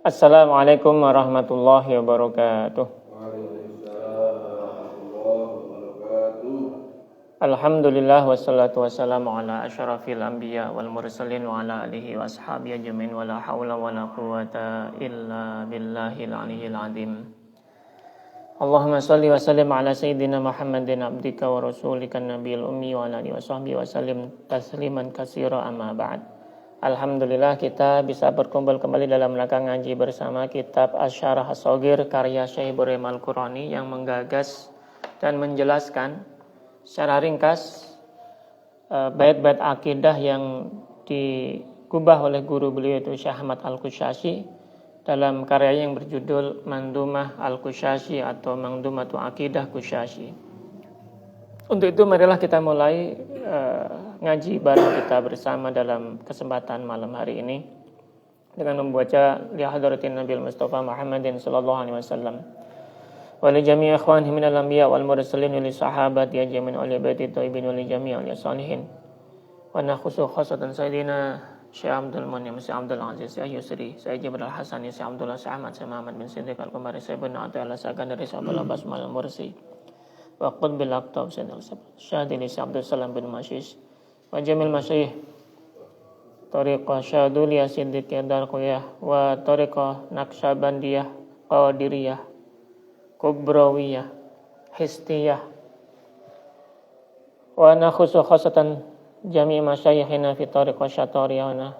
Assalamualaikum warahmatullahi wabarakatuh. Alhamdulillah wassalatu wassalamu ala asyrafil anbiya wal mursalin wa ala alihi wa ashabihi ajmain wa la haula wa la quwata illa billahil aliyyil azim. Allahumma salli wa sallim ala sayyidina Muhammadin abdika wa rasulika nabiyil ummi wa ala alihi wa sahbihi wa sallim tasliman katsira amma ba'd. Alhamdulillah kita bisa berkumpul kembali dalam rangka ngaji bersama kitab Asy-Syarah As-Shaghir karya Syekh Ibrahim Al-Qurani yang menggagas dan menjelaskan secara ringkas bait-bait akidah yang digubah oleh guru beliau itu Syekh Ahmad Al-Qushayri dalam karyanya yang berjudul Mandumah Al-Qushayri atau Mandumatu Aqidah Qushayri. Untuk itu marilah kita mulai ngaji bareng kita bersama dalam kesempatan malam hari ini dengan membaca li hadratin Nabi Mustafa Muhammadin sallallahu alaihi wasallam wa li jami' ikhwanihi minal anbiya wal mursalin li sahabati ajmain wa li baiti thayyibin wa li jami' al salihin wa nakhusu khassatan sayyidina Syekh Abdul Munim, Syekh Abdul Aziz, Syekh Yusri, Syekh Jibril Hasan, Syekh Abdullah Ahmad, Syekh Muhammad bin Siddiq Al-Qamari, Syekh bin Atha Al-Sakandari, Syekh Abdul Abbas Al-Mursi wa qutbil aqtab Syekh Syadili, Syekh Abdul Salam bin Masyish wa jamil masyayikh tariqah Syaduliyah Siddiqiyah Darqiyah wa tariqah Naqsyabandiyah Qadiriyah Kubrawiyah Histiyah wa nakhusu khasatan jami' masyayikhina fi tariqah Syatariyah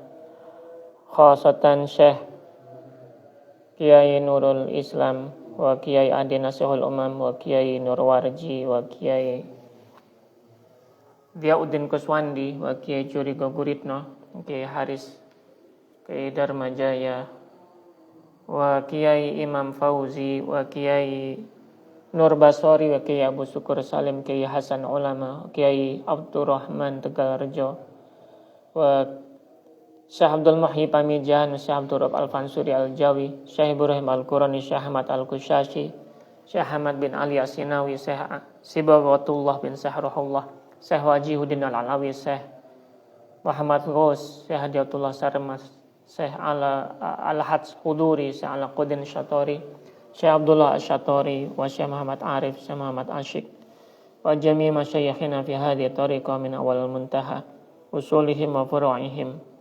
khasatan Syekh Kiai Nurul Islam wa Kiai Adi Nasihul Umam wa Kiai Nurwarji wa Kiai Diauddin Kuswandi wa Kiai Curigo Guritno, Kiai Haris, Kiai Darmajaya wa Kiai Imam Fauzi wa Kiai Nur Basori wa Kiai Abu Syukur Salim, Kiai Hasan Ulama, Kiai Abdurrahman Tegalrejo wa Syekh Abdul Muhyi Pamijahan, Syekh Abdul Rabb Al-Fansuri Al-Jawi, Syekh Ibrahim Al-Qurani, Syekh Ahmad Al-Qushayri, Syekh Ahmad bin Ali As-Sinawi, Syekh Sibawatullah bin Sahruhullah, Syekh Wajihuddin Al-Alawi, Syekh Muhammad Ghaus, Syekh Hadiatullah Sarmas, Syekh Al-Hadz Khuduri, Syekh Al-Qudin Syatori, Syekh Abdullah Asy-Syatori, wa Syekh Muhammad Arif, Syekh Muhammad Asyik, wa jami' masyayikhina fi hadhihi tariqah min awal muntaha usulihim wa furu'ihim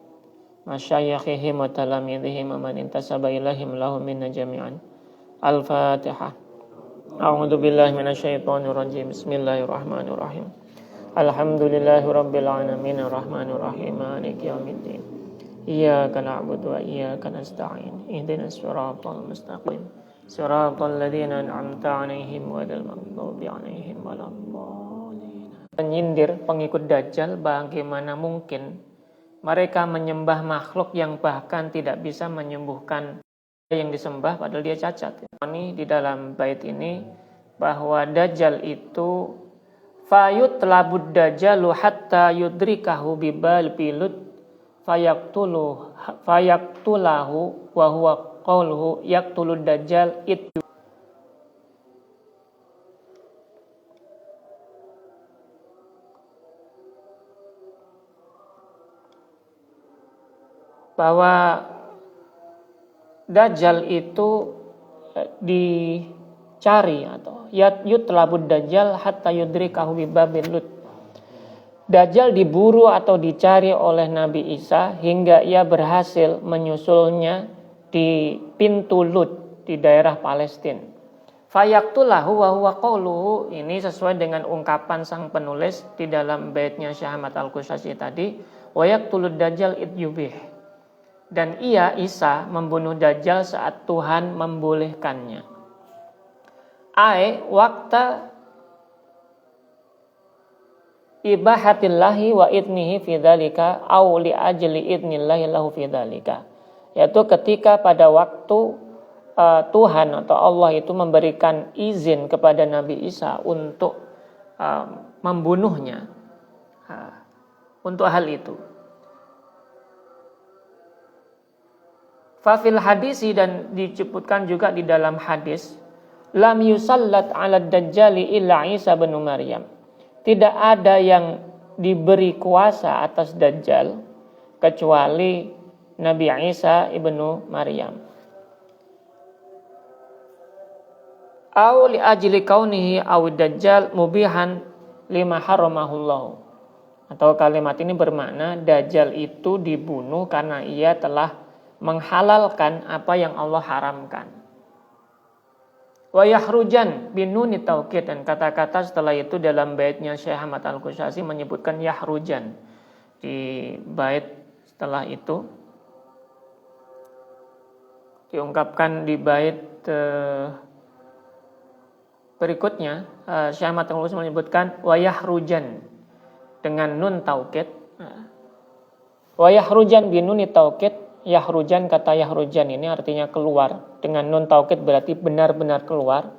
masyayikhihim wa talamidhihim wa man intasaba ilaihim lahum minna jami'an. Al-Fatihah. A'udzu billahi minasyaitonir rajim. Bismillahirrahmanirrahim. Alhamdulillahi rabbil alamin arrahmanir rahim maliki yaumiddin. Iyyaka na'budu wa iyyaka nasta'in. Ihdinas siratal mustaqim. Siratal ladzina an'amta 'alaihim ghairil maghdubi 'alaihim waladdallin. Menyindir pengikut Dajjal, bagaimana mungkin mereka menyembah makhluk yang bahkan tidak bisa menyembuhkan yang disembah padahal dia cacat. Ini di dalam bait ini bahwa Dajjal itu fayut labud dajjalu hatta yudrikahu bibal pilut fayaqtulahu wa huwa qauluhu yaqtulud dajjal itu bahwa Dajjal itu dicari atau yutlabud Dajjal hatta yudrikahu bibabil lut. Dajjal diburu atau dicari oleh Nabi Isa hingga ia berhasil menyusulnya di pintu Lut di daerah Palestina. Fayaqtulahu wa huwa qauluhu, ini sesuai dengan ungkapan sang penulis di dalam baitnya Syekh Ahmad Al-Qushayri tadi, wa yaqtulud Dajjal idyubih. Dan ia Isa membunuh Dajjal saat Tuhan membolehkannya. Ai waqta ibahatillahi wa idnihi fi dzalika au li ajli idnillahi lahu fi dzalika. Yaitu ketika pada waktu Tuhan atau Allah itu memberikan izin kepada Nabi Isa untuk membunuhnya. Untuk hal itu. Fafil hadisi, dan disebutkan juga di dalam hadis, lam yusallat 'ala dajjali illa Isa bin Maryam. Tidak ada yang diberi kuasa atas Dajjal kecuali Nabi Isa ibnu Maryam. Au li ajli kaunihi aw dajjal mubihan lima haramahullah. Atau kalimat ini bermakna Dajjal itu dibunuh karena ia telah menghalalkan apa yang Allah haramkan. Wa yahrujan binuni taukid, dan kata-kata setelah itu dalam baitnya Syekh Ahmad Al-Qushasi menyebutkan yahrujan di bait setelah itu, diungkapkan di bait berikutnya. Syekh Ahmad Al-Qushasi menyebutkan wa yahrujan dengan nun taukid. Wa yahrujan binuni taukid. Yahrujan, kata yahrujan ini artinya keluar. Dengan nun taukid berarti benar-benar keluar.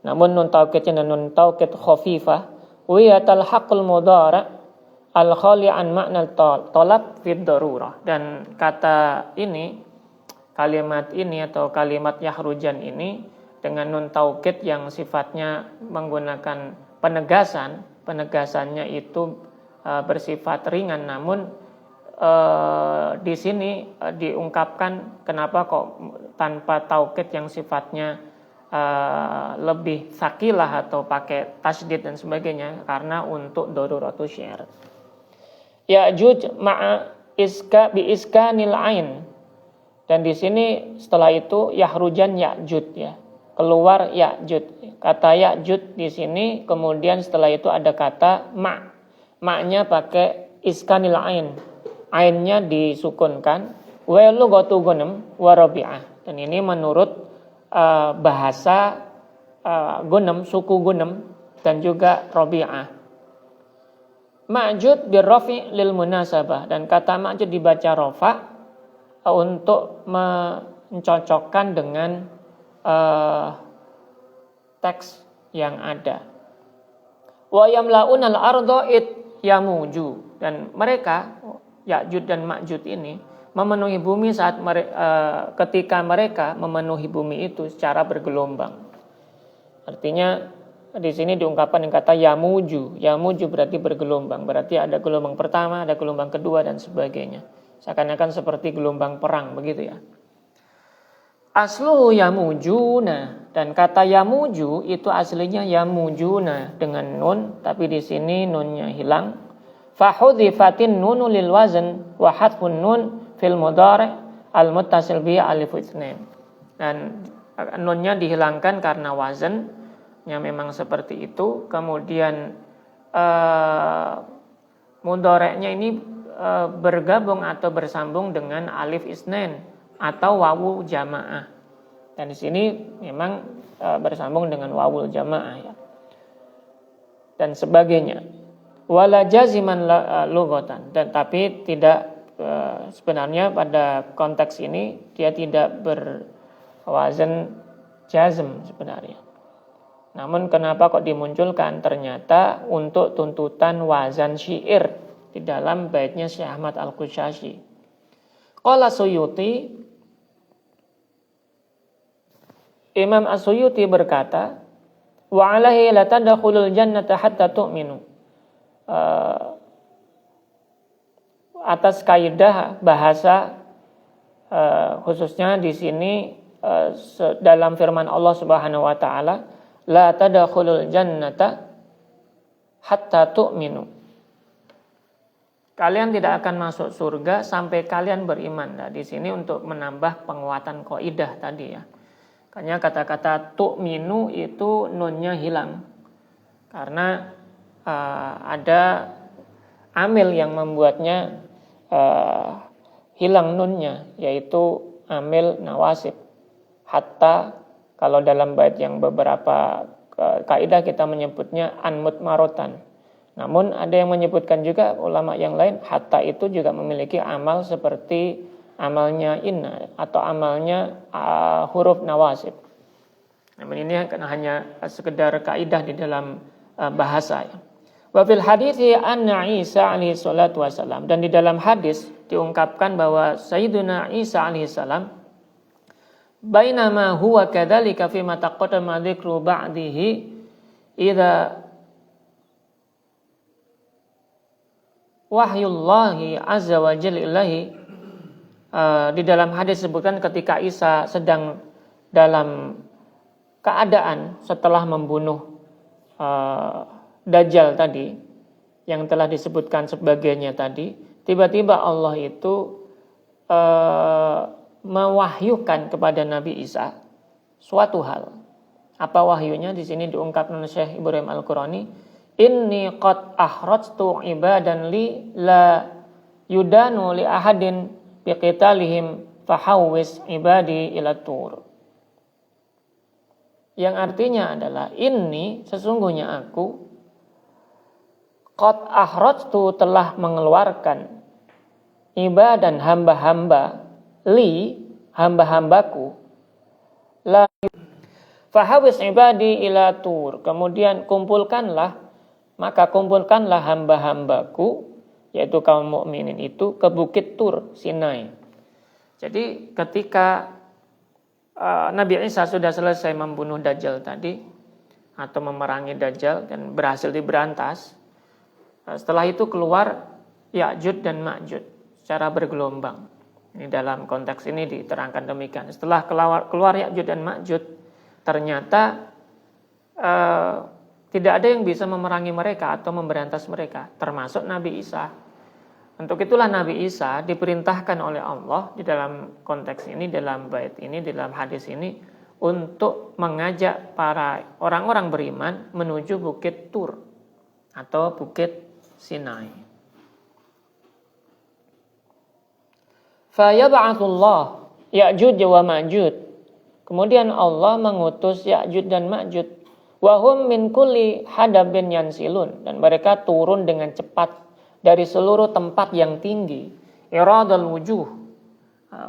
Namun nun taukidnya nun taukid khafifah. Wa yatalhaqul mudhari' al-khali an makna tolab fid darurah. Dan kata ini, kalimat ini atau kalimat yahrujan ini dengan nun taukid yang sifatnya menggunakan penegasan, penegasannya itu bersifat ringan, namun di sini diungkapkan kenapa kok tanpa taukid yang sifatnya lebih sakilah atau pakai tasydid dan sebagainya, karena untuk daruratus syi'r. Ya'juj ma'a bi iskanil ain, dan di sini setelah itu yahrujan ya'jud, ya, keluar ya'jud. Kata ya'jud di sini kemudian setelah itu ada kata maknya pakai iskanil ain, ainnya disukunkan. Wa lughatu gunem wa rabi'ah, dan ini menurut bahasa gunem, suku gunem dan juga rabi'ah. Ma'jud birrafi lil munasabah, dan kata ma'jud dibaca rafa untuk mencocokkan dengan teks yang ada. Wa yamla'unal arda yamuju, dan mereka Ya'jud dan Ma'jud ini memenuhi bumi saat ketika mereka memenuhi bumi itu secara bergelombang. Artinya di sini diungkapkan dengan kata yamuju. Yamuju berarti bergelombang, berarti ada gelombang pertama, ada gelombang kedua dan sebagainya. Seakan-akan seperti gelombang perang begitu ya. Asluhu yamujuna, dan kata yamuju itu aslinya yamujuna dengan nun, tapi di sini nunnya hilang. Fahudhifatin nunu lil wazn wa hadfun nun fil mudhari' al muttasil bi alif itsnain, dan nunnya dihilangkan karena wazannya memang seperti itu. Kemudian mudhari'nya ini bergabung atau bersambung dengan alif itsnain atau wawu jamaah, dan di sini memang bersambung dengan wawul jamaah, ya, dan sebagainya. Wala jaziman lughatan, dan tapi tidak sebenarnya pada konteks ini dia tidak berwazan jazm sebenarnya. Namun kenapa kok dimunculkan? Ternyata untuk tuntutan wazan syair di dalam baitnya Syekh Ahmad Al-Qushasi. Qala Suyuti, Imam As-Suyuti berkata, wa alaihi la tadkhulul jannata hatta tu'minu. Atas kaidah bahasa khususnya di sini dalam firman Allah Subhanahu wa taala, la tadkhulul jannata hatta tu'minu. Kalian tidak akan masuk surga sampai kalian beriman. Nah, di sini untuk menambah penguatan kaidah tadi, ya. Makanya kata-kata tu'minu itu nunnya hilang karena ada amil yang membuatnya hilang nunnya, yaitu amil nawasib. Hatta kalau dalam bait yang beberapa kaidah kita menyebutnya anmutmarotan. Namun ada yang menyebutkan juga ulama yang lain, hatta itu juga memiliki amal seperti amalnya inna atau amalnya huruf nawasib. Namun ini hanya sekedar kaidah di dalam bahasa, ya. Wa fil hadithi anna Isa alaihi salatu wasalam, dan di dalam hadis diungkapkan bahwa Sayyiduna Isa alaihi salam bainama huwa kadzalika fi ma taqaddama dzikru ba'dihi idza wahyullahi azza wa jalla ilahi. Di dalam hadis disebutkan ketika Isa sedang dalam keadaan setelah membunuh Dajjal tadi, yang telah disebutkan sebagiannya tadi, tiba-tiba Allah itu mewahyukan kepada Nabi Isa suatu hal. Apa wahyunya? Di sini diungkapkan oleh Syekh Ibrahim Al-Qurani, inni qad akhrajtu ibadan li la yudanu li ahadin biqitalihim fahawwis ibadi ila tur. Yang artinya adalah, ini sesungguhnya aku qad akhrajtu telah mengeluarkan ibadan hamba-hamba li hamba-hambaku la fahawis ibadi ila tur. Kemudian kumpulkanlah hamba-hambaku, yaitu kaum mukminin itu, ke bukit Tur Sinai. Jadi ketika Nabi Isa sudah selesai membunuh Dajjal tadi, atau memerangi Dajjal dan berhasil diberantas, setelah itu keluar Ya'juj dan Ma'juj secara bergelombang. Ini dalam konteks ini diterangkan demikian. Setelah keluar Ya'juj dan Ma'juj, ternyata tidak ada yang bisa memerangi mereka atau memberantas mereka, termasuk Nabi Isa. Untuk itulah Nabi Isa diperintahkan oleh Allah di dalam konteks ini, dalam bait ini, dalam hadis ini, untuk mengajak para orang-orang beriman menuju bukit Tur atau bukit Sinai. Fayab'atsullah Ya'juj wa Ma'juj. Kemudian Allah mengutus Ya'juj dan Ma'juj. Wahum min kulli hadabin yansilun. Dan mereka turun dengan cepat dari seluruh tempat yang tinggi. Iradul wujuh,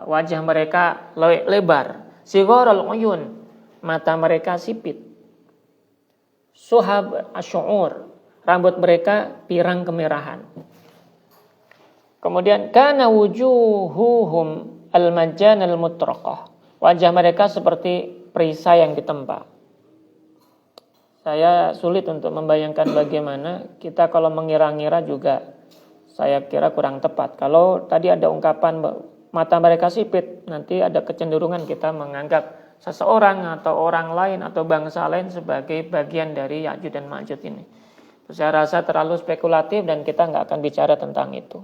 wajah mereka lebar. Sigharul uyun, mata mereka sipit. Suhab asy'ur, rambut mereka pirang kemerahan. Kemudian kana wujuhuhum al-majjan al-mutraqah, wajah mereka seperti perisai yang ditempa. Saya sulit untuk membayangkan bagaimana kita kalau mengira-ngira juga saya kira kurang tepat. Kalau tadi ada ungkapan mata mereka sipit, nanti ada kecenderungan kita menganggap seseorang atau orang lain atau bangsa lain sebagai bagian dari Ya'juj dan Ma'juj ini. Saya rasa terlalu spekulatif dan kita nggak akan bicara tentang itu.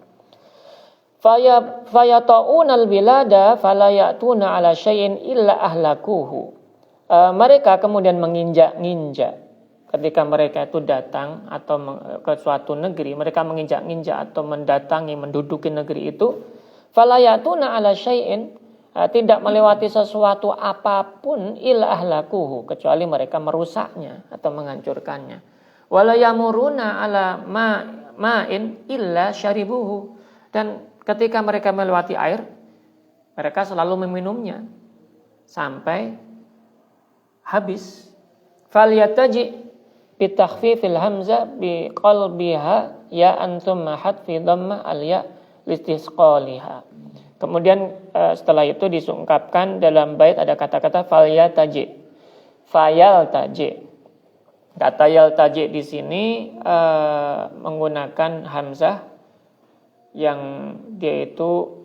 Fayata'unal bilada fala ya'tuna ala syai'in illa ahlakuhu. Mereka kemudian menginjak-injak. Ketika mereka itu datang atau ke suatu negeri, mereka menginjak-injak atau mendatangi, menduduki negeri itu, fala ya'tuna ala syai'in, tidak melewati sesuatu apapun illa ahlakuhu, kecuali mereka merusaknya atau menghancurkannya. Wala yamuruna ala ma'in illa syaribuhu, dan ketika mereka melewati air, mereka selalu meminumnya sampai habis. Falyataji bitakhfifil hamzah biqalbiha ya antum mahad fi dhamma al-ya listisqaliha. Kemudian setelah itu disungkapkan dalam bait ada kata-kata falyataji. Fayaltaji. Kata yaltaji di sini menggunakan hamzah yang dia itu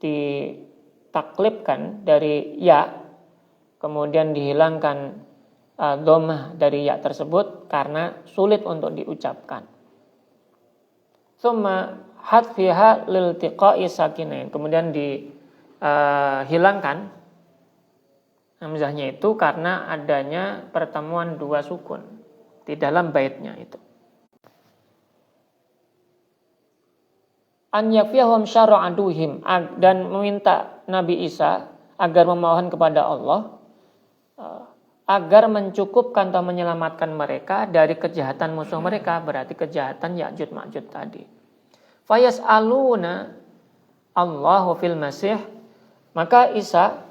ditaklibkan dari ya, kemudian dihilangkan dhammah dari ya tersebut karena sulit untuk diucapkan. Tsumma hadfiha liltiqa'i sakinain, kemudian dihilangkan hamzahnya itu karena adanya pertemuan dua sukun di dalam baitnya itu. An yakfiyahum syarra aduhim, dan meminta Nabi Isa agar memohon kepada Allah agar mencukupkan atau menyelamatkan mereka dari kejahatan musuh mereka, berarti kejahatan Ya'juj Ma'juj tadi. Fayas'aluna Allahu fil Masih, maka Isa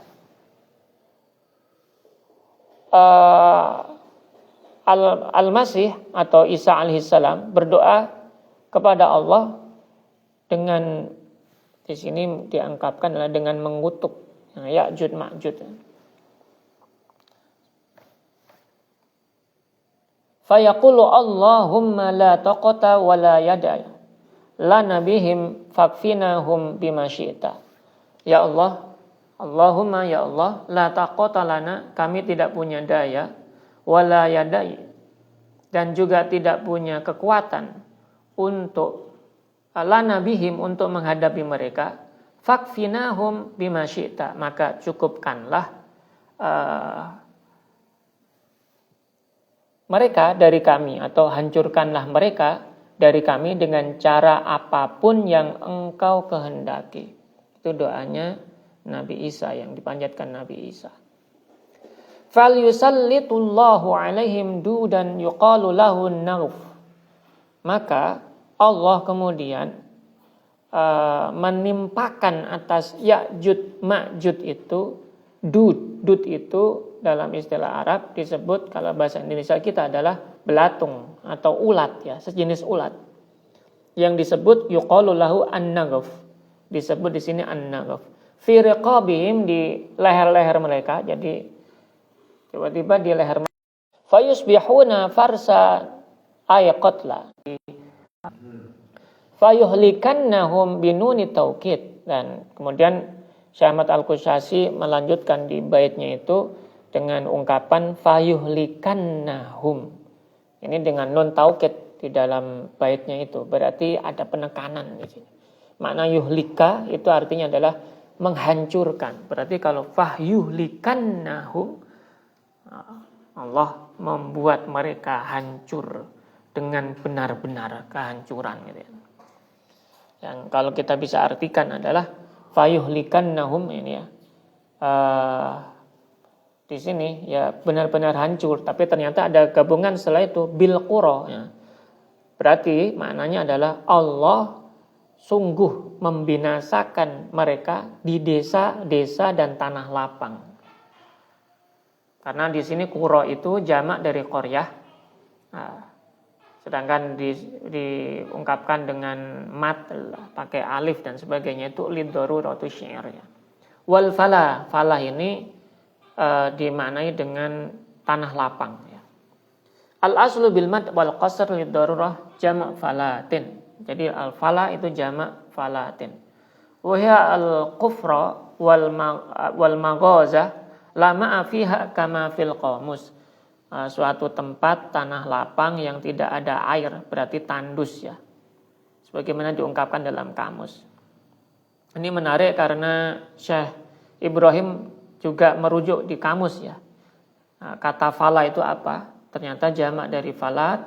Al-Masih atau Isa alaihissalam berdoa kepada Allah dengan, di sini diangkapkan adalah dengan mengutuk Ya'juj Ma'juj. Fayaqulu Allahumma la taqata wa la yada lana bihim fakfinahum bima syi'ta. Ya Allah, Allahumma ya Allah, la taqata lana, kami tidak punya daya, wala yadai, dan juga tidak punya kekuatan untuk lana bihim, untuk menghadapi mereka. Fakfinahum bima syi'ta, maka cukupkanlah mereka dari kami, atau hancurkanlah mereka dari kami dengan cara apapun yang engkau kehendaki. Itu doanya Nabi Isa, yang dipanjatkan Nabi Isa. Falyusallitullahu alaihim dudan yuqalu lahu an-naghf. Maka Allah kemudian menimpakan atas Ya'juj Ma'juj itu dud itu dalam istilah Arab disebut, kalau bahasa Indonesia kita adalah belatung atau ulat ya, sejenis ulat yang disebut yuqalu lahu an-naghf, disebut di sini an-naghf fi riqabihim, di leher-leher mereka. Jadi tiba-tiba di leher mereka fayusbihuna farsa ayqatla fayuhlikannahum binuni taukid. Dan kemudian Syekh Ahmad Al-Qushasi melanjutkan di baitnya itu dengan ungkapan fayuhlikannahum. Ini dengan nun taukid di dalam baitnya itu, berarti ada penekanan di sini. Makna yuhlika itu artinya adalah menghancurkan. Berarti kalau fahyuhlikannahum, Allah membuat mereka hancur dengan benar-benar kehancuran gitu ya. Yang kalau kita bisa artikan adalah fayuhlikannahum ini ya. Di sini ya benar-benar hancur, tapi ternyata ada gabungan setelah itu bil qura ya. Berarti maknanya adalah Allah sungguh membinasakan mereka di desa-desa dan tanah lapang. Karena di sini qura itu jamak dari qaryah. Nah, sedangkan diungkapkan dengan mat pakai alif dan sebagainya itu liddaruratu syair ya. Wal fala, falah ini dimaknai dengan tanah lapang ya. Al aslu bil mad wal qasr liddarurah jamak falatin. Jadi al fala itu jamak falatin. Wa hiya al qufra wal maghaza la ma'a fiha kama fil qamus. Suatu tempat tanah lapang yang tidak ada air, berarti tandus ya, sebagaimana diungkapkan dalam kamus. Ini menarik karena Syekh Ibrahim juga merujuk di kamus ya. Kata fala itu apa? Ternyata jamak dari falat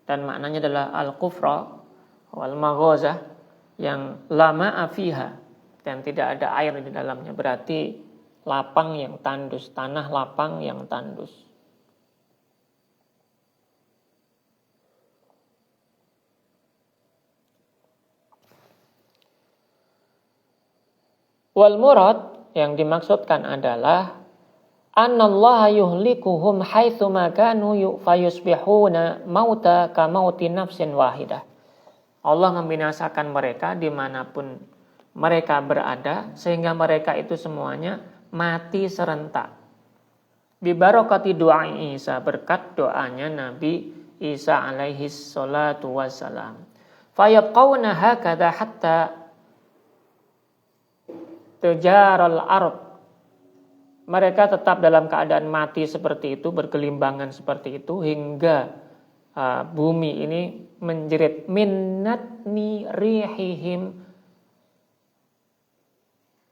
dan maknanya adalah al-kufra wal maghaza yang lama afiha dan tidak ada air di dalamnya, berarti lapang yang tandus, tanah lapang yang tandus. Wal murad, yang dimaksudkan adalah annallaha yuhlikuhum haitsu ma kanu fayusbihuna mauta ka mauti nafsin wahidah. Allah membinasakan mereka dimanapun mereka berada, sehingga mereka itu semuanya mati serentak. Bi barakati doa Isa, berkat doanya Nabi Isa alaihi salatu wassalam. Fayabqawna hakadha hatta tujaral ard. Mereka tetap dalam keadaan mati seperti itu, bergelimbangan seperti itu hingga bumi ini menjerit minnatni rihihim.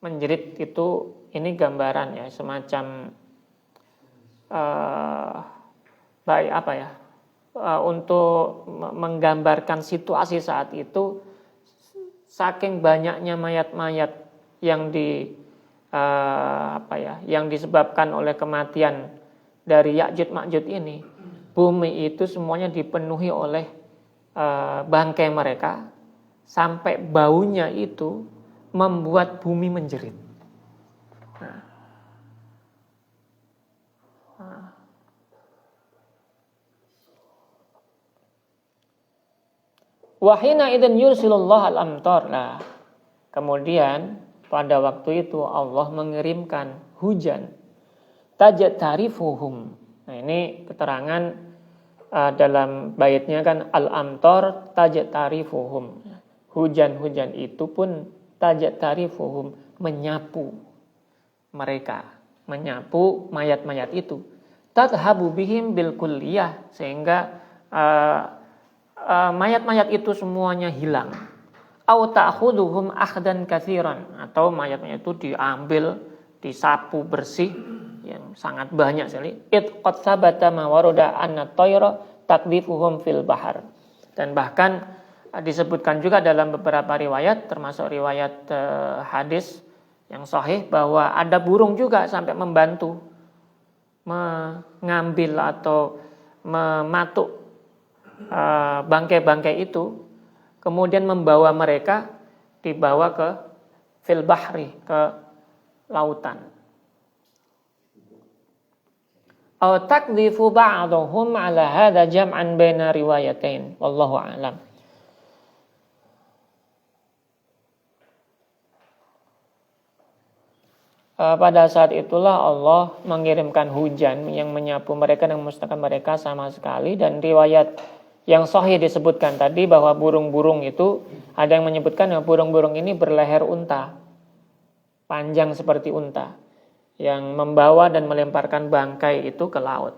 Menjerit itu ini gambaran ya, semacam baik apa ya, untuk menggambarkan situasi saat itu, saking banyaknya mayat-mayat yang yang disebabkan oleh kematian dari Ya'juj Ma'juj ini, bumi itu semuanya dipenuhi oleh bangkai mereka, sampai baunya itu membuat bumi menjerit. Wahina idzan yursilullah al-amtar. Nah, kemudian pada waktu itu Allah mengirimkan hujan. Tajat tarifuhum. Nah, ini keterangan dalam baitnya kan al-amtar tajat tarifuhum. Hujan-hujan itu pun tajat tarifuhum, menyapu. mereka, menyapu mayat-mayat itu. Tadhabu bihim bil kulliyah, sehingga mayat-mayat itu semuanya hilang. Au ta'khuduhum akhdan katsiran, atau mayat-mayat itu diambil, disapu bersih yang sangat banyak sekali. It qad sabata ma warada anna tayra takdifuhum fil bahar. Dan bahkan disebutkan juga dalam beberapa riwayat, termasuk riwayat hadis yang sahih, bahwa ada burung juga sampai membantu mengambil atau mematuk bangkai-bangkai itu, kemudian membawa mereka, dibawa ke fil bahri, ke lautan. Aw takdifu ba'dhum ala hadha jam'an baina riwayatain, wallahu a'lam. Pada saat itulah Allah mengirimkan hujan yang menyapu mereka dan memusnahkan mereka sama sekali. Dan riwayat yang sahih disebutkan tadi bahwa burung-burung itu, ada yang menyebutkan bahwa burung-burung ini berleher unta, panjang seperti unta, yang membawa dan melemparkan bangkai itu ke laut.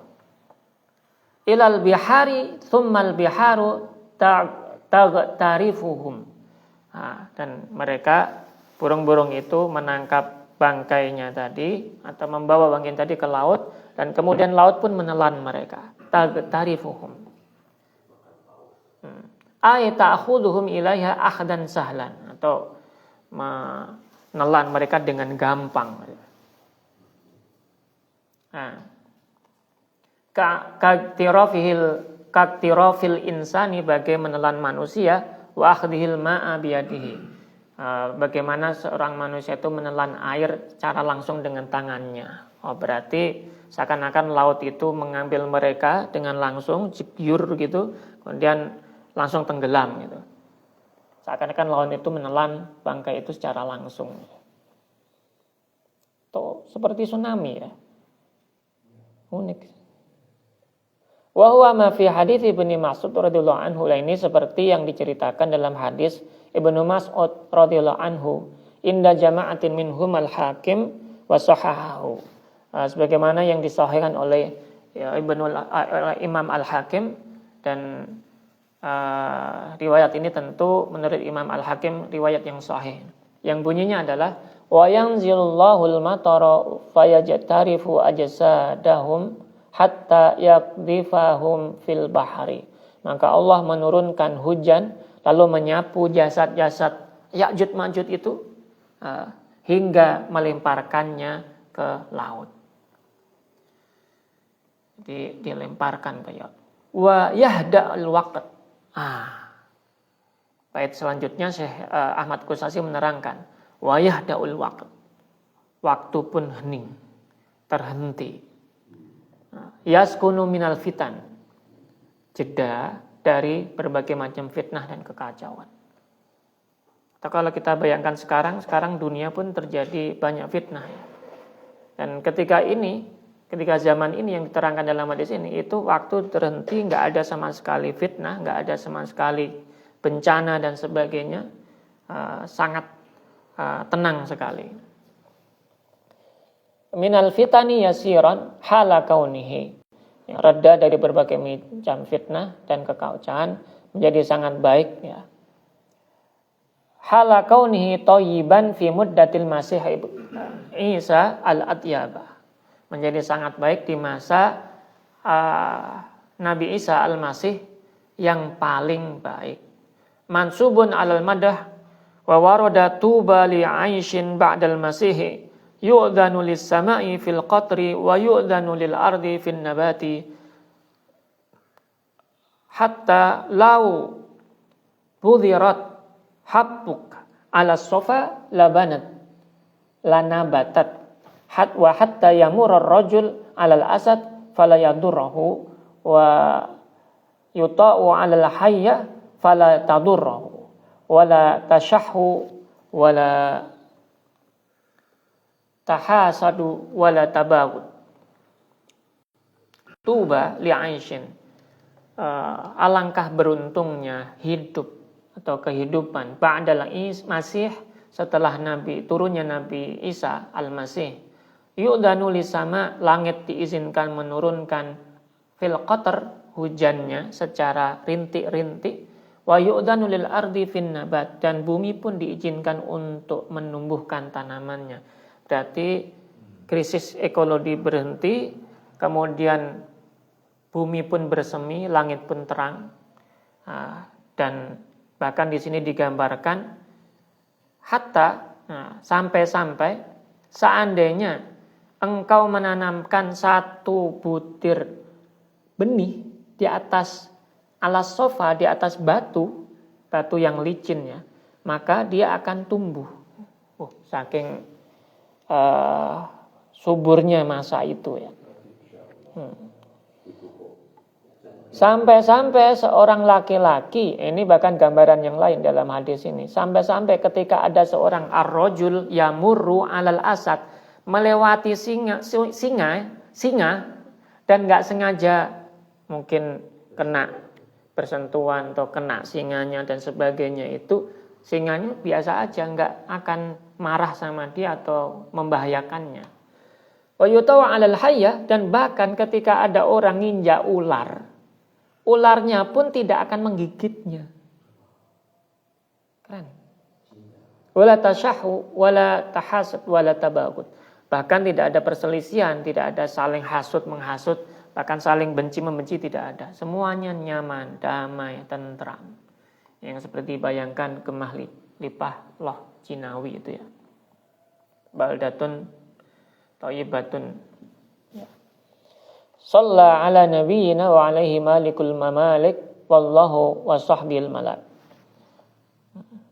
Ilal bihari thummal biharu tarifuhum. Dan mereka, burung-burung itu menangkap bangkainya tadi atau membawa bangkai tadi ke laut, dan kemudian laut pun menelan mereka. Tarifuhum. Ay ta'khuduhum ilaiha akhdan sahlan, atau menelan mereka dengan gampang. Kaktirafil insani, bagai menelan manusia, wa akhdihil ma'a biyadihi, bagaimana seorang manusia itu menelan air secara langsung dengan tangannya. Berarti seakan-akan laut itu mengambil mereka dengan langsung, jigyur gitu, kemudian langsung tenggelam gitu. Seakan-akan laut itu menelan bangkai itu secara langsung. Itu seperti tsunami ya. Unik. Wa huwa ma fi hadits Ibnu Mas'ud radhiyallahu anhu, ini seperti yang diceritakan dalam hadis Ibnu Mas'ud radhiyallahu anhu, inda jama'atin minhum al-Hakim wa sahahahu. Sebagaimana yang disahihkan oleh Imam Al-Hakim, dan riwayat ini tentu menurut Imam Al-Hakim riwayat yang sahih. Yang bunyinya adalah wa yanzilullahul matara fayajtarifu ajsadahum hatta yakdifahum fil bahari. Maka Allah menurunkan hujan lalu menyapu jasad-jasad Ya'juj Ma'juj itu hingga melemparkannya ke laut. Dilemparkan ke laut. Wa yahda'ul waqt. Bait selanjutnya Syekh Ahmad Qusasi menerangkan, wa yahda'ul waqt. Waktu pun hening, terhenti. Yaskunu minal fitan, jeda dari berbagai macam fitnah dan kekacauan. Atau kalau kita bayangkan sekarang dunia pun terjadi banyak fitnah. Dan ketika zaman ini yang diterangkan dalam hadis ini, itu waktu terhenti, nggak ada sama sekali fitnah, nggak ada sama sekali bencana dan sebagainya, sangat tenang sekali. Minal fitani yasiran hala kaunihi, yang reda dari berbagai macam fitnah dan kekacauan menjadi sangat baik ya. Hala kaunihi thayyiban fi muddatil masih Isa al-atyaba, menjadi sangat baik di masa Nabi Isa al-Masih yang paling baik. Mansubun alal madah wa warada tuba li aishin ba'dal masihi yu'dhanu lis-sama'i fil qatri wa yu'dhanu lil ardi fin nabati hatta law budhirat habbuk ala sofa labanat lanabatat wa hatta yamurra ar-rajul ala al-asad fala yadurruhu wa yuta'u ala al-hayya fala tadurruhu wala tashahhu wala tahasadu wala tabagud. Tuba li'aishin, alangkah beruntungnya hidup atau kehidupan ba'dal Masih, setelah turunnya Nabi Isa al-Masih, yu'danu lisama, langit diizinkan menurunkan fil qatr, hujannya secara rintik-rintik, wa yu'danu lil ardi fin nabat, dan bumi pun diizinkan untuk menumbuhkan tanamannya. Berarti krisis ekologi berhenti, kemudian bumi pun bersemi, langit pun terang. Dan bahkan di sini digambarkan hatta, sampai-sampai seandainya engkau menanamkan satu butir benih di atas alas sofa, di atas batu yang licin ya, maka dia akan tumbuh. Saking suburnya masa itu ya. Sampai-sampai seorang laki-laki, ini bahkan gambaran yang lain dalam hadis ini, sampai-sampai ketika ada seorang ar-rajul yamurru alal asad, melewati singa dan nggak sengaja mungkin kena bersentuhan atau kena singanya dan sebagainya, itu singanya biasa aja, nggak akan marah sama dia atau membahayakannya. Wa yutawa alal hayya, dan bahkan ketika ada orang nginjak ularnya pun tidak akan menggigitnya. Keren. Wala tashahu, wala tahasud, wala tabaghut. Bahkan tidak ada perselisihan, tidak ada saling hasud menghasut, bahkan saling benci membenci tidak ada. Semuanya nyaman, damai, tentram. Yang seperti bayangkan Kemah Lipah Loh Cinawi itu ya. Baldatun thayyibatun. Shalla ala nabiyyina wa alaihi malikul mamalik wallahu wa sahbil malak.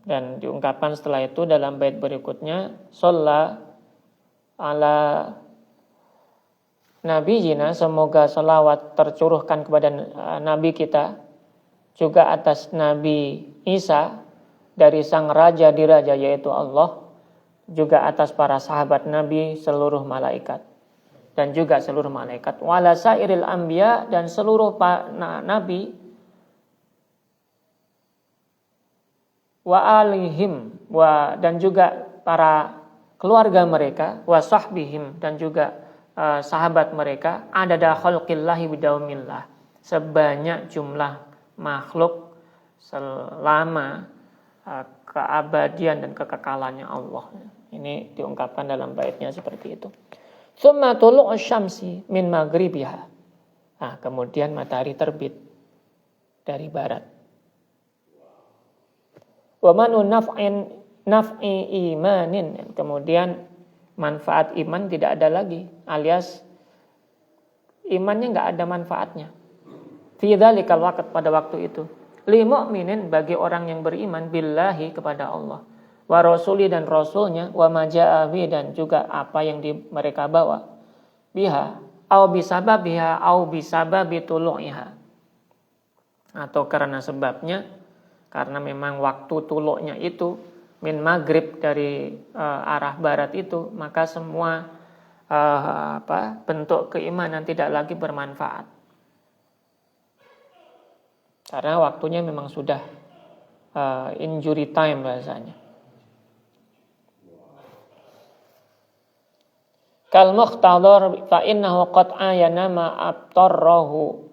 Dan diungkapkan setelah itu dalam bait berikutnya, shalla ala nabiyyina, semoga salawat tercurahkan kepada nabi kita, juga atas Nabi Isa dari sang raja di raja yaitu Allah, juga atas para sahabat Nabi, seluruh malaikat dan juga seluruh malaikat, wala sairil anbiya, dan seluruh nabi, wa alihim, dan juga para keluarga mereka, wa sahbihim, dan juga sahabat mereka, adada khalqillahi bidaumillah, sebanyak jumlah makhluk selama keabadian dan kekekalannya Allah. Ini diungkapkan dalam baitnya seperti itu. Tsumma tulu'us syamsi min maghribiha. Kemudian matahari terbit dari barat. Wa manu naf'i imanin, kemudian manfaat iman tidak ada lagi, alias imannya enggak ada manfaatnya. Fi dzalikal waqt, pada waktu itu. Li mu'minin, bagi orang yang beriman billahi, kepada Allah, wa rasuli, dan rasulnya, wa maja'abi, dan juga apa yang mereka bawa, biha au bisababiha au bisababi tulu'iha, atau karena sebabnya, karena memang waktu tuluknya itu min maghrib, dari arah barat itu, maka semua bentuk keimanan tidak lagi bermanfaat, karena waktunya memang sudah injury time bahasanya. Kal muqtadar fa innahu qad ayana ma abtarrahu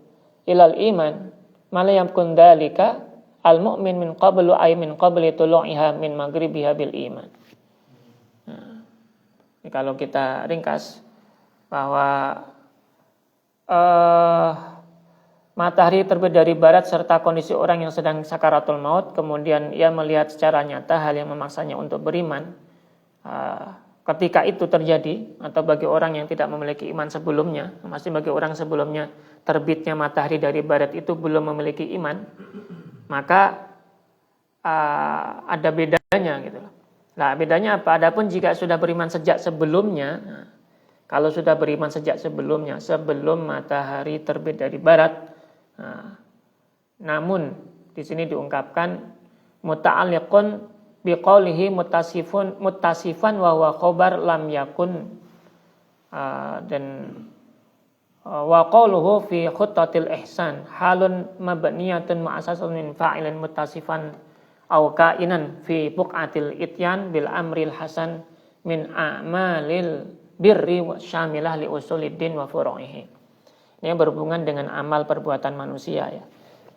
ilal iman ma la yakun dalika al mu'min min qablu ay min qabli tulu'iha min maghribiha bil iman. Kalau kita ringkas bahwa matahari terbit dari barat serta kondisi orang yang sedang sakaratul maut, kemudian ia melihat secara nyata hal yang memaksanya untuk beriman. Ketika itu terjadi, atau bagi orang yang tidak memiliki iman sebelumnya, masih bagi orang sebelumnya terbitnya matahari dari barat itu belum memiliki iman, maka ada bedanya gitu. Nah, bedanya apa? Adapun jika sudah beriman sejak sebelumnya, kalau sudah beriman sejak sebelumnya, sebelum matahari terbit dari barat, namun di sini diungkapkan muta'alliqun biqaulihi muttasifan wa huwa khabar lam yakun, dan wa qauluhu fi khuttatil ihsan halun mabniyatun ma'asasun min fa'ilin muttasifan au kainan fi buqatil ityan bil amril hasan min a'malil birri wa syamilah li usuliddin wa furu'ihi. Ini berhubungan dengan amal perbuatan manusia ya.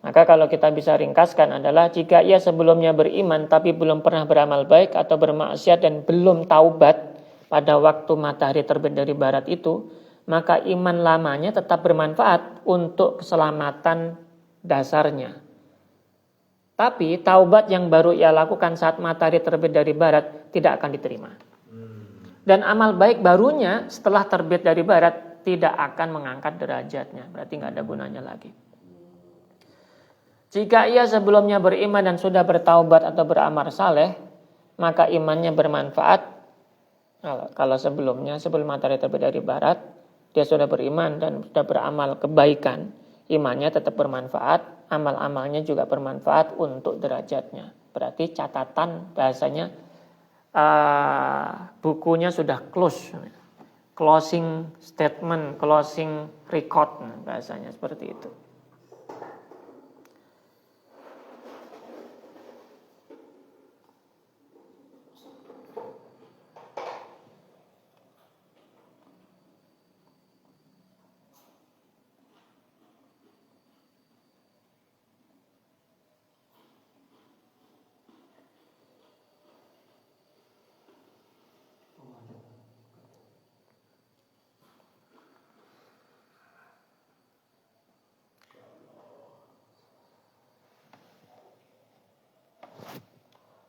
Maka kalau kita bisa ringkaskan adalah jika ia sebelumnya beriman tapi belum pernah beramal baik atau bermaksiat dan belum taubat pada waktu matahari terbit dari barat itu, maka iman lamanya tetap bermanfaat untuk keselamatan dasarnya. Tapi taubat yang baru ia lakukan saat matahari terbit dari barat tidak akan diterima. Dan amal baik barunya setelah terbit dari barat tidak akan mengangkat derajatnya. Berarti nggak ada gunanya lagi. Jika ia sebelumnya beriman dan sudah bertaubat atau beramal saleh, maka imannya bermanfaat. Kalau sebelum matahari terbit dari barat, dia sudah beriman dan sudah beramal kebaikan, imannya tetap bermanfaat. Amal-amalnya juga bermanfaat untuk derajatnya. Berarti catatan bahasanya bukunya sudah closing statement, closing record, bahasanya seperti itu.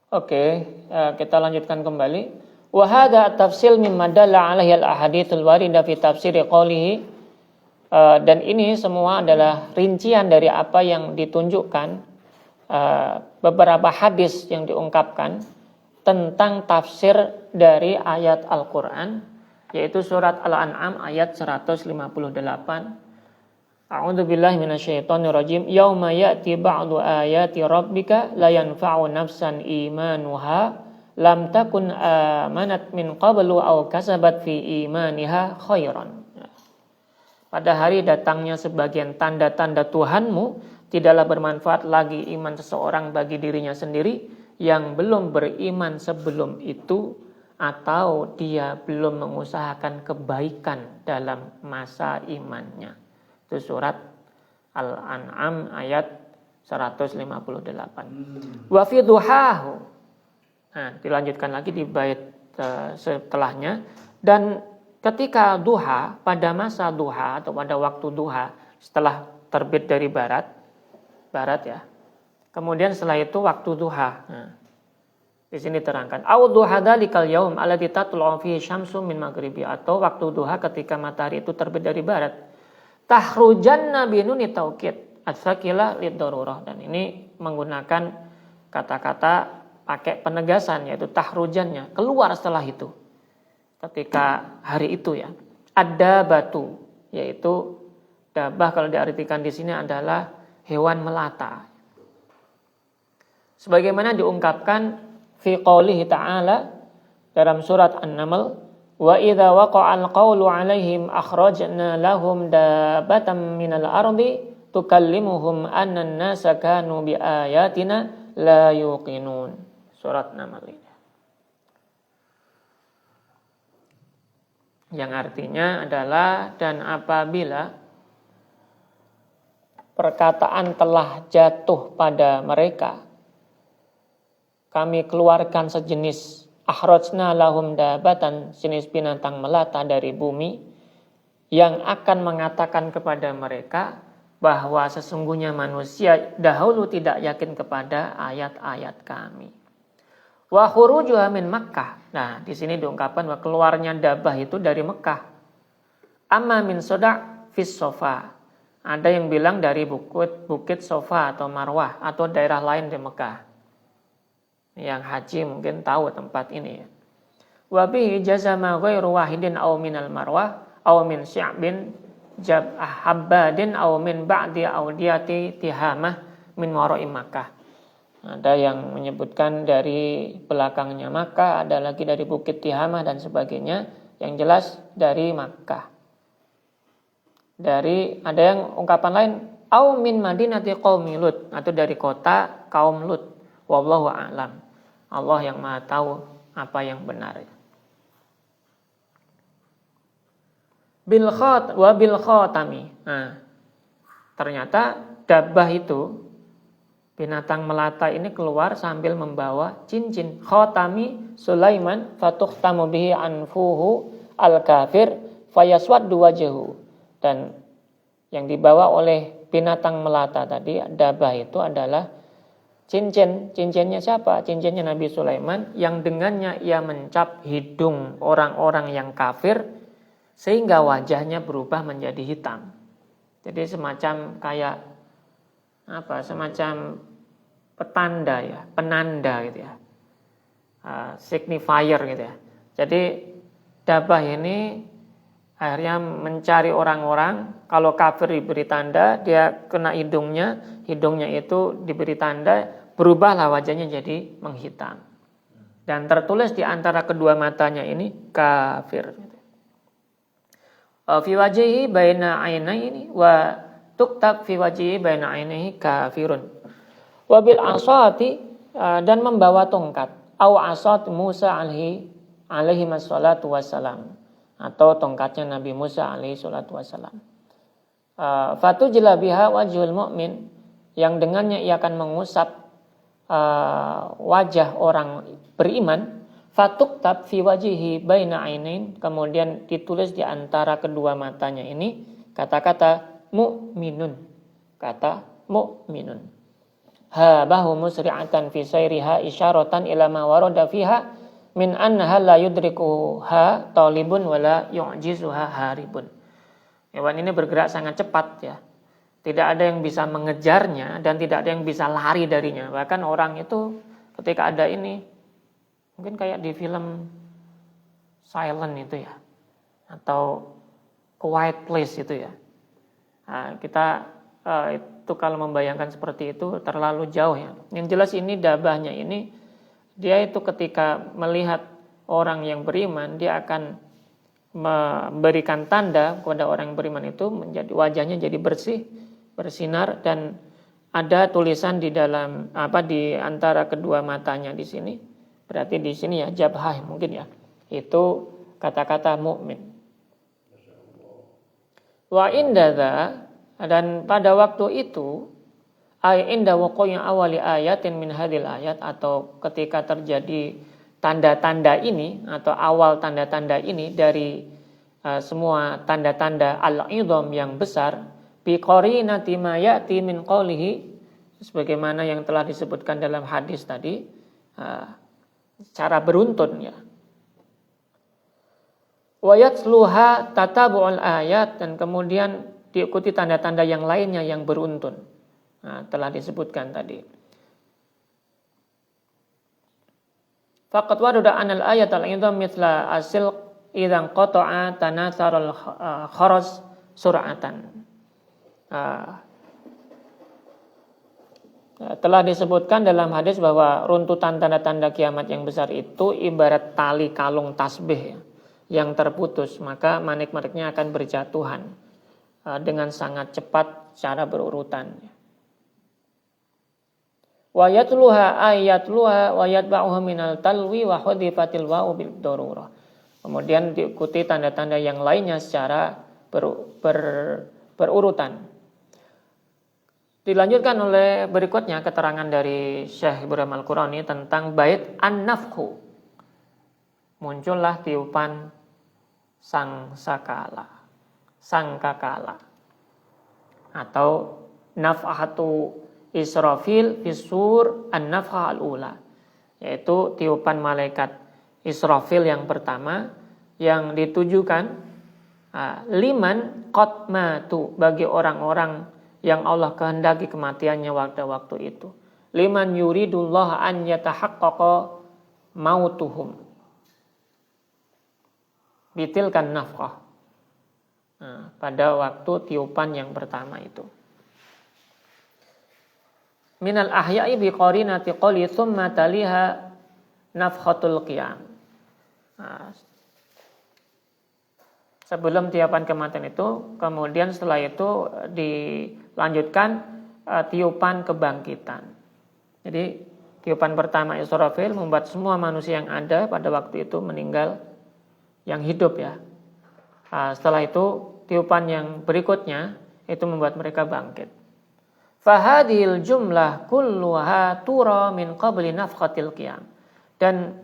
Oke, kita lanjutkan kembali. Wa hadza tafsil mimma dalla alaihi al-ahaditsul waridah fi tafsiri qoulihi. Dan ini semua adalah rincian dari apa yang ditunjukkan beberapa hadis yang diungkapkan tentang tafsir dari ayat Al-Qur'an, yaitu surat Al-An'am ayat 158. A'udzu billahi minasyaitonir rajim. Yauma ya'ti ba'du ayati rabbika la yanfa'u nafsan imanuha lam takun amanat min qablu aw kasabat fi imaniha khairan. Pada hari datangnya sebagian tanda-tanda Tuhanmu, tidaklah bermanfaat lagi iman seseorang bagi dirinya sendiri yang belum beriman sebelum itu, atau dia belum mengusahakan kebaikan dalam masa imannya. Itu surat Al-An'am ayat 158. Wa fi duhahu. Nah, dilanjutkan lagi di bait setelahnya. Dan ketika duha, pada masa duha atau pada waktu duha, setelah terbit dari barat ya. Kemudian setelah itu waktu duha. Nah, di sini terangkan. Au duha dzalikal yaum allati tatlu'u fihi syamsu min maghribi, atau waktu duha ketika matahari itu terbit dari barat. Tahrujanna binuni taukid as-sakila lid-darurah, dan ini menggunakan kata-kata pakai penegasan, yaitu tahrujannya, keluar setelah itu. Ketika hari itu ya. Ada batu, yaitu dabah kalau diartikan di sini adalah hewan melata. Sebagaimana diungkapkan fi qoulihi ta'ala dalam surat An-Naml, wa idza waqa'al qawlu 'alaihim akhrajna lahum dabatan minal ardi tukallimuhum anna an-nasa kanu bi ayatina la yuqinun. Surat Naml ini. Yang artinya adalah, dan apabila perkataan telah jatuh pada mereka, kami keluarkan sejenis akhrajna lahum dabatan, jenis binatang melata dari bumi, yang akan mengatakan kepada mereka bahwa sesungguhnya manusia dahulu tidak yakin kepada ayat-ayat kami. Wa khurujuha min Makkah. Nah, di sini diungkapkan bahwa keluarnya dabah itu dari Mekah. Amma min Soda' fis Sofa. Ada yang bilang dari bukit Sofa atau Marwah atau daerah lain di Mekah. Yang haji mungkin tahu tempat ini ya. Wa bihi jazama ghairu wahidin aw minal marwah aw min sya'bin habadin aw min ba'di awdiyati tihamah min wara'i Makkah. Ada yang menyebutkan dari belakangnya Makkah, ada lagi dari bukit Tihamah dan sebagainya. Yang jelas dari Makkah. Ada yang ungkapan lain aw min madinati qaumi Lut, atau dari kota kaum Lut. Wallahu a'lam. Allah yang Maha tahu apa yang benar. bil khotami. Nah, ternyata dabbah itu binatang melata ini keluar sambil membawa cincin. Khotami Sulaiman fatukhtamu bihi anfuhu al-kafir fayaswaddu wajhu. Dan yang dibawa oleh binatang melata tadi, dabbah itu adalah cincin. Cincinnya siapa? Cincinnya Nabi Sulaiman yang dengannya ia mencap hidung orang-orang yang kafir sehingga wajahnya berubah menjadi hitam. Jadi semacam kayak semacam petanda ya, penanda gitu ya. Signifier gitu ya. Jadi dabbah ini akhirnya mencari orang-orang, kalau kafir diberi tanda, dia kena hidungnya itu diberi tanda, berubahlah wajahnya jadi menghitam. Dan tertulis di antara kedua matanya ini kafir. Fi wajhihi baina ainaini wa tuktab fi wajhihi baina ainihi kafirun. Wa bil asati dan membawa tongkat, au asat Musa alaihi wassalatu wassalam, atau tongkatnya Nabi Musa alaihi salatu wassalam. Fatujla biha wajhul mu'min, yang dengannya ia akan mengusap wajah orang beriman. Fatuktab fi wajhihi baina ainain, kemudian ditulis di antara kedua matanya ini kata-kata mu'minun, kata mu'minun. Habahu musri'atan fi sayriha isyaratan ila ma warada fiha min annaha la yudrikuha talibun wala yu'jizuha haribun. Hewan ini bergerak sangat cepat ya. Tidak ada yang bisa mengejarnya dan tidak ada yang bisa lari darinya. Bahkan orang itu ketika ada ini, mungkin kayak di film Silent itu ya, atau Quiet Place itu ya. Nah, kita itu kalau membayangkan seperti itu terlalu jauh ya. Yang jelas ini dabbahnya ini, dia itu ketika melihat orang yang beriman, dia akan memberikan tanda kepada orang yang beriman itu, menjadi wajahnya jadi bersih, bersinar, dan ada tulisan di dalam di antara kedua matanya di sini. Berarti di sini ya jabhah mungkin ya. Itu kata-kata mukmin. Wa indadza, dan pada waktu itu inda wuqu'i awali ayatin min hadil ayat, atau ketika terjadi tanda-tanda ini atau awal tanda-tanda ini dari semua tanda-tanda al-idham yang besar, bi qarinati ma ya'ti min qawlihi, sebagaimana yang telah disebutkan dalam hadis tadi, secara beruntun ya. Wa yatsluha tatabu'ul ayat, dan kemudian diikuti tanda-tanda yang lainnya yang beruntun. Telah disebutkan tadi. Faqad warada anal ayat al-idham mithla asil idzan qata'a tanatharul kharas sur'atan. Telah disebutkan dalam hadis bahwa runtutan tanda-tanda kiamat yang besar itu ibarat tali kalung tasbih yang terputus, maka manik-maniknya akan berjatuhan dengan sangat cepat secara berurutan. Wa yatluha ayatluha wa yatba'uha minal talwi wa hudifatil wa'u bil darurah. Kemudian diikuti tanda-tanda yang lainnya secara berurutan. Dilanjutkan oleh berikutnya keterangan dari Syekh Ibrahim Al-Qurani tentang bait an-nafkhu. Muncullah tiupan sangkakala atau nafahatu Israfil fisur an-nafhah al-ula, yaitu tiupan malaikat Israfil yang pertama yang ditujukan liman qad matu, bagi orang-orang yang Allah kehendaki kematiannya pada waktu itu. Liman yuridullah an yatahaqqaqa mautuhum bitilkan nafkah. Pada waktu tiupan yang pertama itu. Minal ahya'i biqarinati qali thumma taliha nafkhatul qiyam. Sebelum tiupan kematian itu, kemudian setelah itu dilanjutkan tiupan kebangkitan. Jadi tiupan pertama Israfil membuat semua manusia yang ada pada waktu itu meninggal, yang hidup ya. Setelah itu tiupan yang berikutnya itu membuat mereka bangkit. Fahadhil jumlah kulluha tura min qabli nafkhatil qiyam. Dan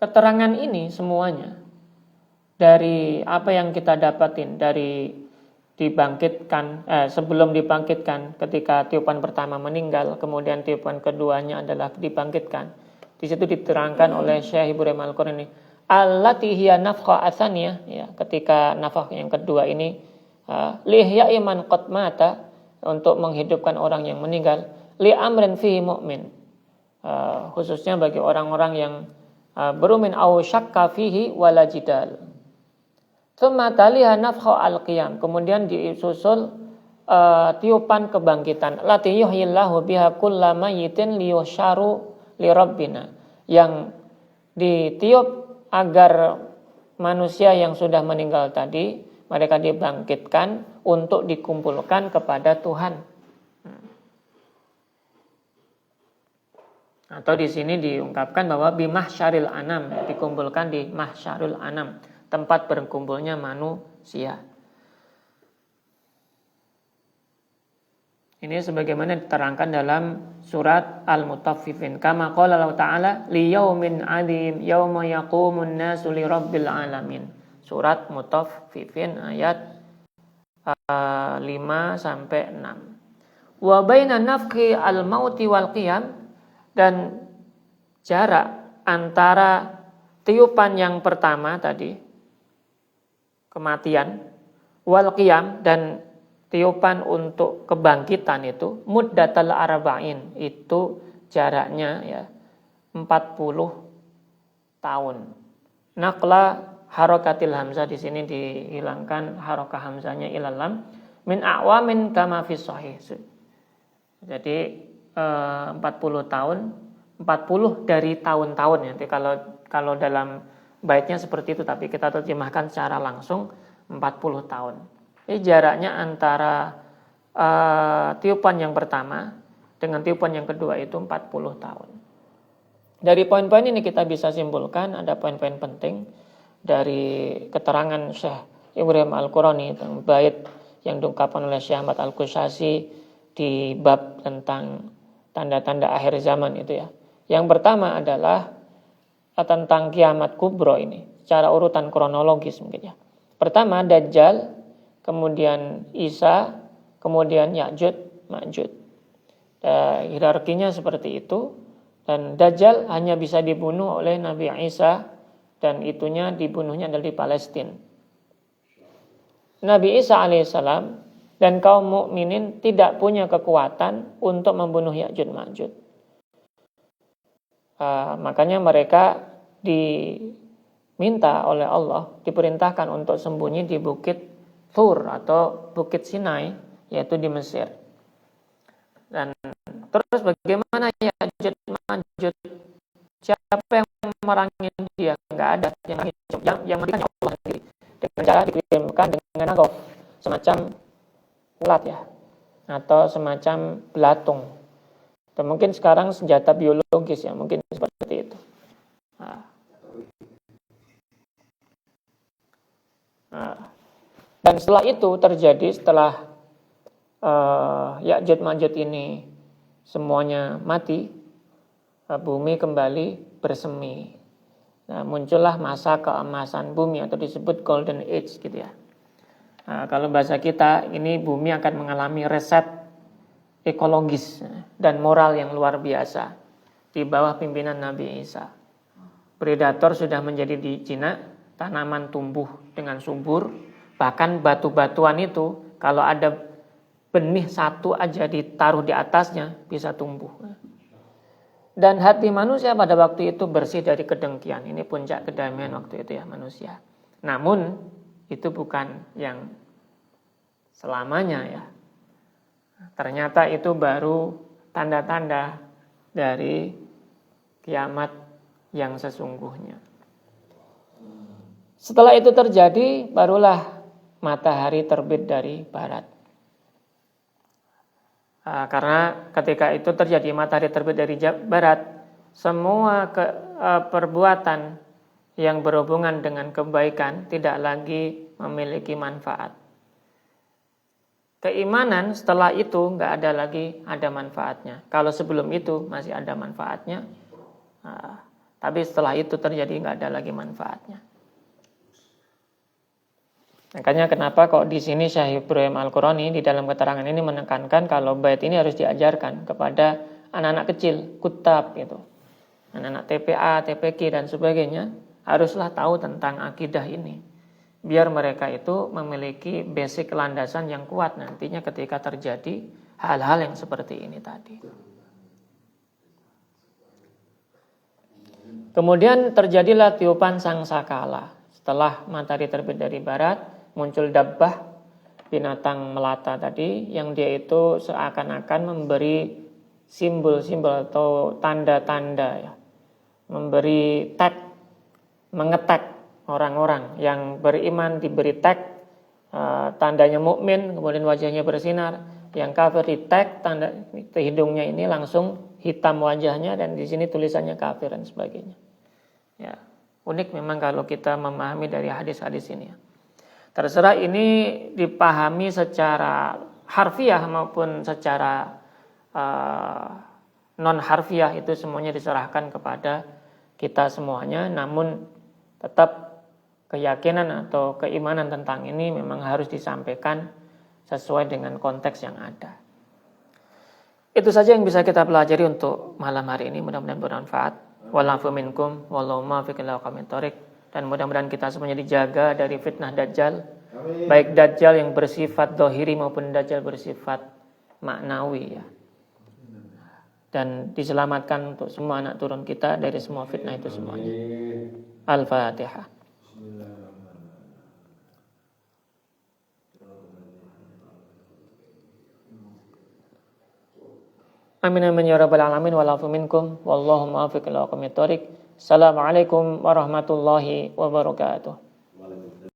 keterangan ini semuanya dari apa yang kita dapatin dari dibangkitkan, sebelum dibangkitkan ketika tiupan pertama meninggal, kemudian tiupan keduanya adalah dibangkitkan. Di situ diterangkan oleh Syekh Ibrahim Al-Qurani, allati hiya nafkha atsaniyah, ya, ketika nafkah yang kedua ini lihya iman qad mata, untuk menghidupkan orang yang meninggal, li amrin fihi mu'min, khususnya bagi orang-orang yang berumin au syakka fihi wala jidal. Tsumma taliha nafkha al-qiyam, kemudian disusul tiupan kebangkitan, lati yuhyillahu biha kulla mayyitin liyusharu li rabbina, yang ditiup agar manusia yang sudah meninggal tadi mereka dibangkitkan untuk dikumpulkan kepada Tuhan. Atau di sini diungkapkan bahwa bimahsyaril anam, dikumpulkan di mahsyarul anam, tempat berkumpulnya manusia. Ini sebagaimana diterangkan dalam surat Al-Mutaffifin. Kama qala Allah Ta'ala liyaumin 'adzim yauma yaqumun nasu lirabbil alamin. Surat Mutaffifin ayat 5 sampai 6. Wa baina nafkhi al-mauti wal qiyam, dan jarak antara tiupan yang pertama tadi, kematian, wal qiyam, dan tiupan untuk kebangkitan itu muddatal arba'in, itu jaraknya ya 40 tahun. Naqla harakatil hamzah, di sini dihilangkan harakah hamzahnya ilal lam, min a'wamin kama fi sahih. Jadi 40 tahun, 40 dari tahun-tahun ya. Nanti kalau dalam baitnya seperti itu, tapi kita terjemahkan secara langsung 40 tahun. Jadi jaraknya antara tiupan yang pertama dengan tiupan yang kedua itu 40 tahun. Dari poin-poin ini kita bisa simpulkan ada poin-poin penting dari keterangan Syekh Ibrahim Al-Qurani tentang bait yang diungkapkan oleh Syekh Ahmad Al-Qushasi di bab tentang tanda-tanda akhir zaman itu ya. Yang pertama adalah tentang kiamat kubro ini, secara urutan kronologis mungkin ya. Pertama Dajjal, kemudian Isa, kemudian Ya'juj, Ma'juj. Hierarkinya seperti itu. Dan Dajjal hanya bisa dibunuh oleh Nabi Isa, dan itunya dibunuhnya adalah di Palestina. Nabi Isa alaihissalam dan kaum mukminin tidak punya kekuatan untuk membunuh Ya'juj Ma'juj. Makanya mereka diminta oleh Allah, diperintahkan untuk sembunyi di bukit Thur atau bukit Sinai, yaitu di Mesir. Dan terus bagaimana Ya'juj Ma'juj? Siapa yang memerangi dia? Enggak ada yang memerangi Allah sendiri. Dengan cara dikirimkan dengan nagov, semacam ulat ya, atau semacam belatung, atau mungkin sekarang senjata biologis ya, mungkin seperti itu. Dan setelah itu terjadi, setelah Ya'juj Ma'juj ini semuanya mati, bumi kembali bersemi. Nah, muncullah masa keemasan bumi atau disebut Golden Age gitu ya. Kalau bahasa kita, ini bumi akan mengalami reset ekologis dan moral yang luar biasa di bawah pimpinan Nabi Isa. Predator sudah menjadi di Cina, tanaman tumbuh dengan subur, bahkan batu-batuan itu kalau ada benih satu aja ditaruh di atasnya bisa tumbuh. Dan hati manusia pada waktu itu bersih dari kedengkian. Ini puncak kedamaian waktu itu ya manusia. Namun itu bukan yang selamanya ya. Ternyata itu baru tanda-tanda dari kiamat yang sesungguhnya. Setelah itu terjadi, barulah matahari terbit dari barat. Karena ketika itu terjadi matahari terbit dari barat, semua perbuatan yang berhubungan dengan kebaikan tidak lagi memiliki manfaat. Keimanan setelah itu nggak ada lagi ada manfaatnya. Kalau sebelum itu masih ada manfaatnya, tapi setelah itu terjadi nggak ada lagi manfaatnya. Makanya kenapa kok di sini Syekh Ibrahim Al-Qurani di dalam keterangan ini menekankan kalau bait ini harus diajarkan kepada anak-anak kecil, kutab gitu. Anak-anak TPA, TPQ dan sebagainya haruslah tahu tentang akidah ini. Biar mereka itu memiliki basic landasan yang kuat nantinya ketika terjadi hal-hal yang seperti ini tadi. Kemudian terjadilah tiupan sangsakala. Setelah matahari terbit dari barat, muncul dabbah, binatang melata tadi, yang dia itu seakan-akan memberi simbol-simbol atau tanda-tanda ya. Memberi tag, mengetek orang-orang yang beriman diberi tag, tandanya mukmin, kemudian wajahnya bersinar. Yang kafir di tag, tanda hidungnya ini langsung hitam wajahnya dan di sini tulisannya kafir dan sebagainya. Ya, unik memang kalau kita memahami dari hadis-hadis ini ya. Terserah ini dipahami secara harfiah maupun secara non harfiah, itu semuanya diserahkan kepada kita semuanya. Namun tetap keyakinan atau keimanan tentang ini memang harus disampaikan sesuai dengan konteks yang ada. Itu saja yang bisa kita pelajari untuk malam hari ini. Mudah-mudahan bermanfaat. Walafu minkum wallahu muwaffiq ila aqwamit thoriq. Dan mudah-mudahan kita semuanya dijaga dari fitnah Dajjal. Amin. Baik Dajjal yang bersifat dohiri maupun Dajjal bersifat maknawi ya. Dan diselamatkan untuk semua anak turun kita dari semua fitnah itu semuanya. Al-Fatihah. Amin amin ya rabbal alamin. Walafu minkum wallahu muwaffiq ila aqwamit thoriq. Assalamualaikum warahmatullahi wabarakatuh.